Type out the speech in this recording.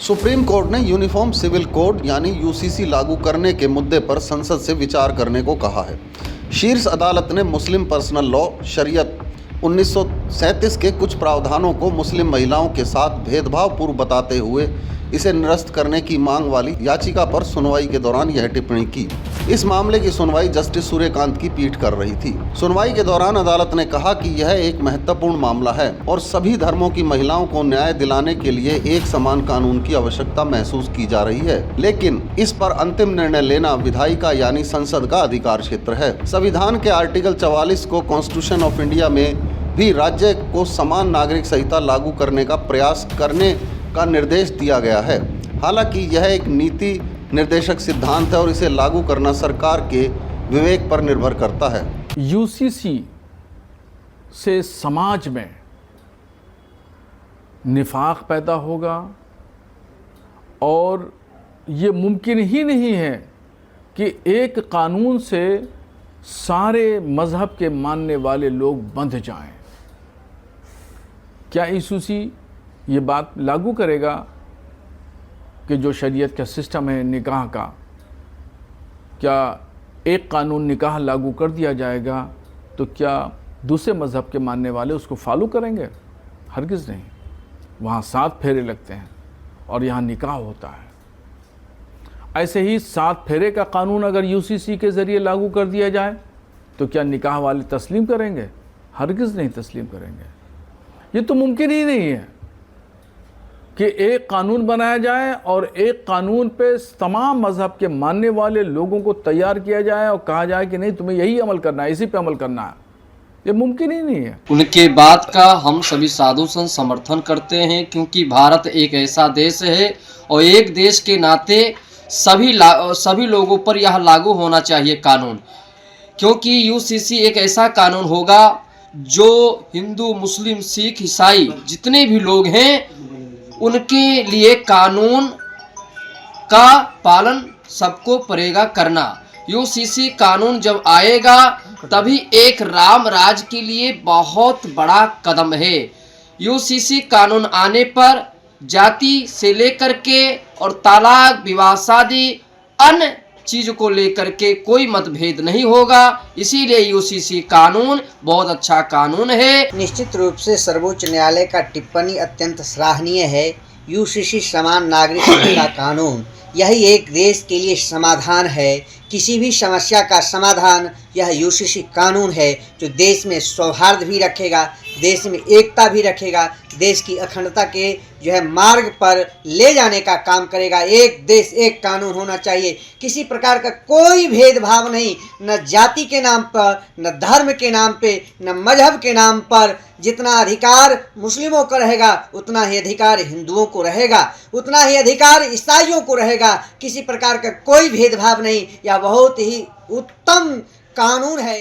Supreme court ने uniform civil code यानी UCC लागू करने के मुद्दे पर संसद से विचार करने को कहा है। शीर्ष अदालत ने मुस्लिम पर्सनल लॉ शरीयत 1937 के कुछ प्रावधानों को मुस्लिम महिलाओं के साथ भेदभावपूर्ण बताते हुए इसे निरस्त करने की मांग वाली याचिका पर सुनवाई के दौरान यह टिप्पणी की। इस मामले की सुनवाई जस्टिस सूर्यकांत की पीठ कर रही थी। सुनवाई के दौरान अदालत ने कहा कि यह एक महत्वपूर्ण मामला है और सभी धर्मों की महिलाओं को न्याय दिलाने के लिए एक समान कानून की आवश्यकता महसूस की जा रही है, लेकिन इस पर अंतिम निर्णय लेना विधायिका यानी संसद का अधिकार क्षेत्र है। संविधान के आर्टिकल 44 को कॉन्स्टिट्यूशन ऑफ इंडिया में भी राज्य को समान नागरिक संहिता लागू करने का प्रयास करने का निर्देश दिया गया है। हालांकि यह एक नीति निर्देशक सिद्धांत है और इसे लागू करना सरकार के विवेक पर निर्भर करता है। यूसीसी से समाज में निफाक पैदा होगा और ये मुमकिन ही नहीं है कि एक कानून से सारे मज़हब के मानने वाले लोग बंध जाएं। क्या यूसीसी ये बात लागू करेगा कि जो शरीयत का सिस्टम है निकाह का, क्या एक कानून निकाह लागू कर दिया जाएगा तो क्या दूसरे मज़हब के मानने वाले उसको फॉलो करेंगे? हरगिज़ नहीं। वहाँ 7 फेरे लगते हैं और यहाँ निकाह होता है। ऐसे ही 7 फेरे का कानून अगर यूसीसी के ज़रिए लागू कर दिया जाए तो क्या निकाह वाले तस्लीम करेंगे? हरगिज़ नहीं तस्लीम करेंगे। ये तो मुमकिन ही नहीं है कि एक कानून बनाया जाए और एक कानून पे तमाम मज़हब के मानने वाले लोगों को तैयार किया जाए और कहा जाए कि नहीं तुम्हें यही अमल करना है, इसी पे अमल करना है। ये मुमकिन ही नहीं है। उनके बात का हम सभी साधु संत समर्थन करते हैं, क्योंकि भारत एक ऐसा देश है और एक देश के नाते सभी लोगों पर यह लागू होना चाहिए कानून, क्योंकि यूसीसी एक ऐसा कानून होगा जो हिंदू, मुस्लिम, सिख, ईसाई जितने भी लोग हैं उनके लिए कानून का पालन सबको पड़ेगा करना। यूसीसी कानून जब आएगा तभी एक राम राज के लिए बहुत बड़ा कदम है। यूसीसी कानून आने पर जाति से लेकर के और तलाक, विवाह, शादी, अन्य चीज को लेकर के कोई मतभेद नहीं होगा। इसीलिए यूसीसी कानून बहुत अच्छा कानून है। निश्चित रूप से सर्वोच्च न्यायालय का टिप्पणी अत्यंत सराहनीय है। यूसीसी समान नागरिक संहिता कानून यही एक देश के लिए समाधान है। किसी भी समस्या का समाधान यह यूसीसी कानून है, जो देश में सौहार्द भी रखेगा, देश में एकता भी रखेगा, देश की अखंडता के जो है मार्ग पर ले जाने का काम करेगा। एक देश एक कानून होना चाहिए, किसी प्रकार का कोई भेदभाव नहीं, न जाति के नाम पर, न धर्म के नाम पे, न मजहब के नाम पर। जितना अधिकार मुस्लिमों को रहेगा उतना ही अधिकार हिंदुओं को रहेगा, उतना ही अधिकार ईसाइयों को रहेगा। किसी प्रकार का कोई भेदभाव नहीं। यह बहुत ही उत्तम कानून है।